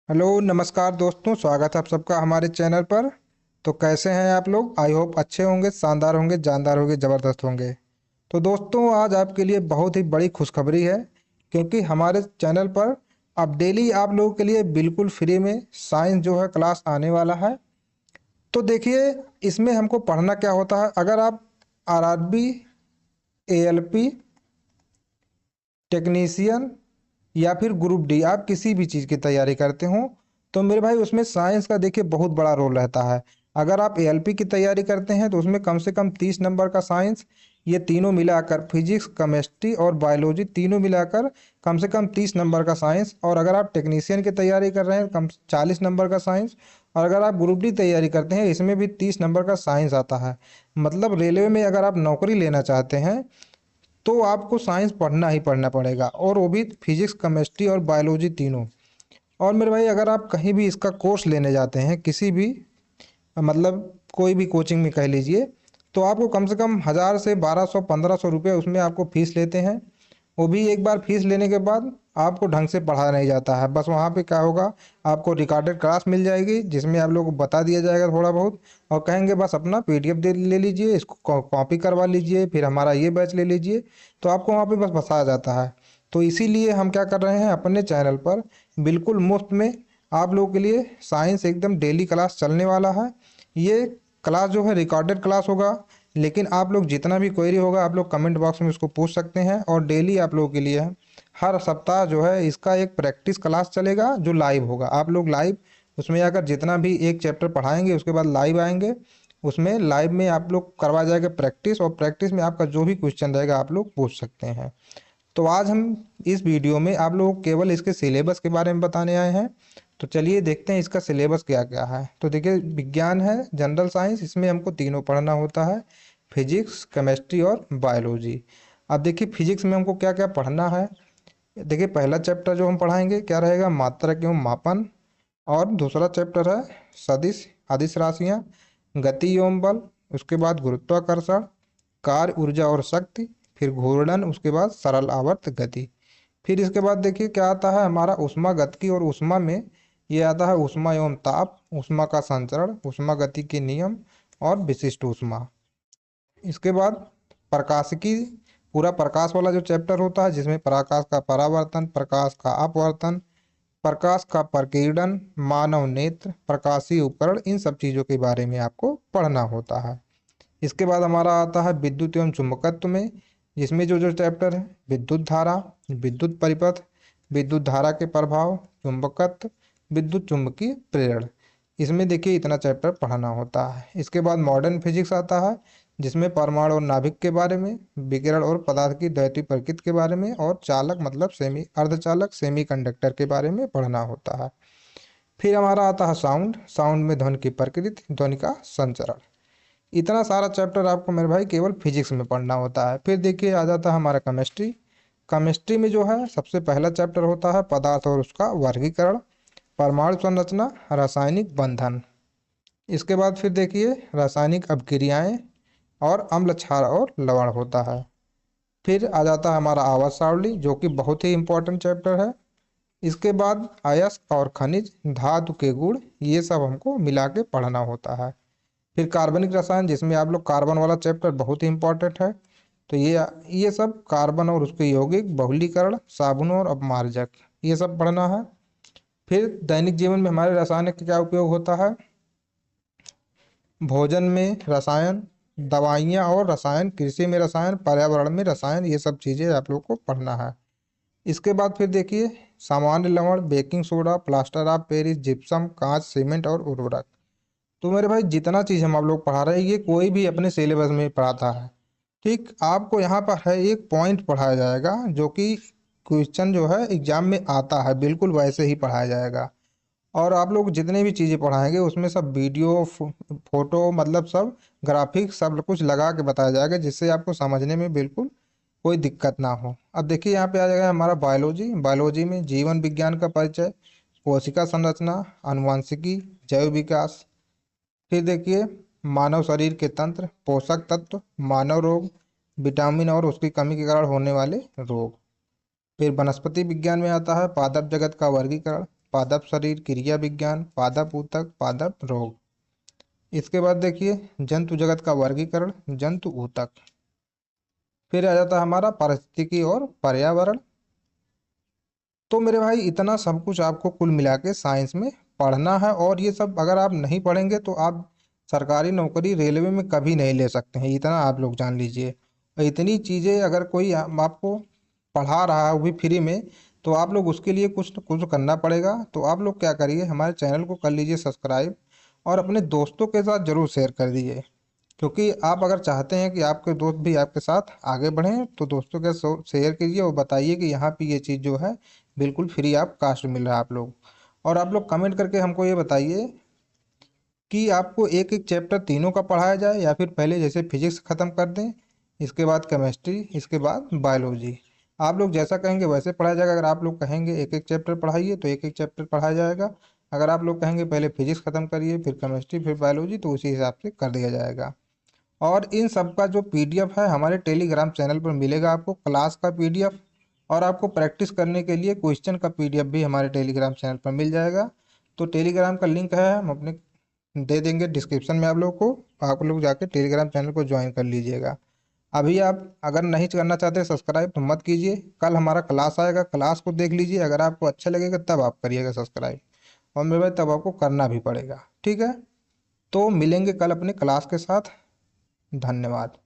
Hello नमस्कार दोस्तों, स्वागत है आप सबका हमारे चैनल पर। तो कैसे हैं आप लोग? आई होप अच्छे होंगे, शानदार होंगे, जानदार होंगे, ज़बरदस्त होंगे। तो दोस्तों, आज आपके लिए बहुत ही बड़ी खुशखबरी है, क्योंकि हमारे चैनल पर अब डेली आप लोगों के लिए बिल्कुल फ्री में साइंस जो है क्लास आने वाला है। तो देखिए, इसमें हमको पढ़ना क्या होता है। अगर आप आरआरबी, एएलपी, टेक्नीशियन या फिर ग्रुप डी, आप किसी भी चीज़ की तैयारी करते हो तो मेरे भाई उसमें साइंस का देखिए बहुत बड़ा रोल रहता है। अगर आप एएलपी की तैयारी करते हैं तो उसमें कम से कम 30 नंबर का साइंस, ये तीनों मिलाकर फिजिक्स, केमिस्ट्री और बायोलॉजी तीनों मिलाकर कम से कम 30 नंबर का साइंस। और अगर आप टेक्नीशियन की तैयारी कर रहे हैं, कम 40 नंबर का साइंस। और अगर आप ग्रुप डी तैयारी करते हैं, इसमें भी 30 नंबर का साइंस आता है। मतलब रेलवे में अगर आप नौकरी लेना चाहते हैं तो आपको साइंस पढ़ना ही पढ़ना पड़ेगा, और वो भी फिजिक्स, केमिस्ट्री और बायोलॉजी तीनों। और मेरे भाई, अगर आप कहीं भी इसका कोर्स लेने जाते हैं, किसी भी मतलब कोई भी कोचिंग में कह लीजिए, तो आपको कम से कम 1000 से 1200 1500 रुपये उसमें आपको फीस लेते हैं। वो भी एक बार फीस लेने के बाद आपको ढंग से पढ़ाया नहीं जाता है। बस वहाँ पे क्या होगा, आपको रिकॉर्डेड क्लास मिल जाएगी जिसमें आप लोगों को बता दिया जाएगा थोड़ा बहुत, और कहेंगे बस अपना पीडीएफ दे ले लीजिए, इसको कॉपी करवा लीजिए, फिर हमारा ये बैच ले लीजिए। तो आपको वहाँ पे बस बताया जाता है। तो इसीलिए हम क्या कर रहे हैं, अपने चैनल पर बिल्कुल मुफ्त में आप लोगों के लिए साइंस एकदम डेली क्लास चलने वाला है। ये क्लास जो है रिकॉर्डेड क्लास होगा, लेकिन आप लोग जितना भी क्वेरी होगा आप लोग कमेंट बॉक्स में उसको पूछ सकते हैं। और डेली आप लोगों के लिए है, हर सप्ताह जो है इसका एक प्रैक्टिस क्लास चलेगा जो लाइव होगा। आप लोग लाइव उसमें आकर जितना भी एक चैप्टर पढ़ाएंगे उसके बाद लाइव आएंगे, उसमें लाइव में आप लोग करवाया जाएगा प्रैक्टिस, और प्रैक्टिस में आपका जो भी क्वेश्चन रहेगा आप लोग पूछ सकते हैं। तो आज हम इस वीडियो में आप लोगों को केवल इसके सिलेबस के बारे में बताने आए हैं। तो चलिए देखते हैं इसका सिलेबस क्या क्या है। तो देखिए, विज्ञान है, जनरल साइंस, इसमें हमको तीनों पढ़ना होता है, फिजिक्स, केमिस्ट्री और बायोलॉजी। अब देखिए फिजिक्स में हमको क्या क्या पढ़ना है। देखिए, पहला चैप्टर जो हम पढ़ाएंगे क्या रहेगा, मात्रक एवं मापन। और दूसरा चैप्टर है सदिश, अदिश राशियाँ, गति एवं बल। उसके बाद गुरुत्वाकर्षण, कार्य, ऊर्जा और शक्ति। फिर घूर्णन, उसके बाद सरल आवर्त गति। फिर इसके बाद देखिए क्या आता है हमारा ऊष्मा गतिकी, और ऊष्मा में ये आता है ऊष्मा एवं ताप, ऊष्मा का संचरण, ऊष्मा गति के नियम और विशिष्ट ऊष्मा। इसके बाद प्रकाशिकी, पूरा प्रकाश वाला जो चैप्टर होता है जिसमें प्रकाश का परावर्तन, प्रकाश का अपवर्तन, प्रकाश का प्रकीर्णन, मानव नेत्र, प्रकाशीय उपकरण, इन सब चीज़ों के बारे में आपको पढ़ना होता है। इसके बाद हमारा आता है विद्युत एवं चुंबकत्व में, जिसमें जो जो चैप्टर है विद्युत धारा, विद्युत परिपथ, विद्युत धारा के प्रभाव, चुंबकत्व, विद्युत चुंबकीय प्रेरण। इसमें देखिए इतना चैप्टर पढ़ना होता है। इसके बाद मॉडर्न फिजिक्स आता है, जिसमें परमाणु और नाभिक के बारे में, विकिरण और पदार्थ की द्वैतीय प्रकृति के बारे में, और चालक मतलब सेमी अर्धचालक सेमीकंडक्टर के बारे में पढ़ना होता है। फिर हमारा आता है साउंड, साउंड में ध्वनि की प्रकृति, ध्वनि का संचरण। इतना सारा चैप्टर आपको मेरे भाई केवल फिजिक्स में पढ़ना होता है। फिर देखिए आ जाता है हमारा केमिस्ट्री। केमिस्ट्री में जो है सबसे पहला चैप्टर होता है पदार्थ और उसका वर्गीकरण, परमाणु संरचना, रासायनिक बंधन। इसके बाद फिर देखिए रासायनिक अभिक्रियाएं और अम्ल क्षार और लवण होता है। फिर आ जाता है हमारा आवर्त सारणी, जो कि बहुत ही इंपॉर्टेंट चैप्टर है। इसके बाद अयस्क और खनिज, धातु के गुण, ये सब हमको मिला के पढ़ना होता है। फिर कार्बनिक रसायन, जिसमें आप लोग कार्बन वाला चैप्टर बहुत ही इंपॉर्टेंट है। तो ये सब कार्बन और उसके यौगिक, बहुलीकरण, साबुन और अपमार्जक, ये सब पढ़ना है। फिर दैनिक जीवन में हमारे रसायन का क्या उपयोग होता है, भोजन में रसायन, दवाइयाँ और रसायन, कृषि में रसायन, पर्यावरण में रसायन, ये सब चीज़ें आप लोग को पढ़ना है। इसके बाद फिर देखिए सामान्य लवण, baking soda, plaster of Paris, gypsum, कांच, सीमेंट और उर्वरक। तो मेरे भाई जितना चीज़ हम आप लोग पढ़ा रहे हैं ये कोई भी अपने सिलेबस में पढ़ाता है। ठीक, आपको यहाँ पर है एक पॉइंट पढ़ाया जाएगा जो कि क्वेश्चन जो है एग्जाम में आता है, बिल्कुल वैसे ही पढ़ाया जाएगा। और आप लोग जितने भी चीज़ें पढ़ाएंगे उसमें सब वीडियो, फोटो, मतलब सब ग्राफिक्स सब कुछ लगा के बताया जाएगा, जिससे आपको समझने में बिल्कुल कोई दिक्कत ना हो। अब देखिए यहाँ पे आ जाएगा हमारा बायोलॉजी। बायोलॉजी में जीवन विज्ञान का परिचय, कोशिका संरचना, आनुवंशिकी, जैव विकास। फिर देखिए मानव शरीर के तंत्र, पोषक तत्व, मानव रोग, विटामिन और उसकी कमी के कारण होने वाले रोग। फिर वनस्पति विज्ञान में आता है पादप जगत का वर्गीकरण, पादप शरीर, क्रिया विज्ञान, पादप ऊतक, पादप रोग। इसके बाद देखिए जंतु जगत का वर्गीकरण, जंतु ऊतक। फिर आ जाता है हमारा पारिस्थितिकी और पर्यावरण। तो मेरे भाई इतना सब कुछ आपको कुल मिला के साइंस में पढ़ना है, और ये सब अगर आप नहीं पढ़ेंगे तो आप सरकारी नौकरी रेलवे में कभी नहीं ले सकते हैं, इतना आप लोग जान लीजिए। और इतनी चीज़ें अगर कोई आपको पढ़ा रहा है वो भी फ्री में, तो आप लोग उसके लिए कुछ न कुछ करना पड़ेगा। तो आप लोग क्या करिए, हमारे चैनल को कर लीजिए सब्सक्राइब, और अपने दोस्तों के साथ ज़रूर शेयर कर दीजिए। क्योंकि आप अगर चाहते हैं कि आपके दोस्त भी आपके साथ आगे बढ़ें, तो दोस्तों के शेयर कीजिए और बताइए कि यहाँ पे ये चीज़ जो है बिल्कुल फ्री आप कास्ट मिल रहा है आप लोग। और आप लोग कमेंट करके हमको ये बताइए कि आपको एक एक चैप्टर तीनों का पढ़ाया जाए, या फिर पहले जैसे फिजिक्स ख़त्म कर दें, इसके बाद केमिस्ट्री, इसके बाद बायोलॉजी। आप लोग जैसा कहेंगे वैसे पढ़ाया जाएगा। अगर आप लोग कहेंगे एक एक चैप्टर पढ़ाइए तो एक एक चैप्टर पढ़ाया जाएगा। अगर आप लोग कहेंगे पहले फिजिक्स ख़त्म करिए, फिर केमिस्ट्री, फिर बायोलॉजी, तो उसी हिसाब से कर दिया जाएगा। और इन सब का जो पीडीएफ है हमारे टेलीग्राम चैनल पर मिलेगा आपको, क्लास का पीडीएफ। और आपको प्रैक्टिस करने के लिए क्वेश्चन का पीडीएफ भी हमारे टेलीग्राम चैनल पर मिल जाएगा। तो टेलीग्राम का लिंक है, हम अपने दे देंगे डिस्क्रिप्शन में आप लोग को। आप लोग जाके टेलीग्राम चैनल को ज्वाइन कर लीजिएगा। अभी आप अगर नहीं करना चाहते सब्सक्राइब तो मत कीजिए, कल हमारा क्लास आएगा, क्लास को देख लीजिए। अगर आपको अच्छा लगेगा तब आप करिएगा सब्सक्राइब, और मेरे भाई तब आपको करना भी पड़ेगा, ठीक है। तो मिलेंगे कल अपने क्लास के साथ। धन्यवाद।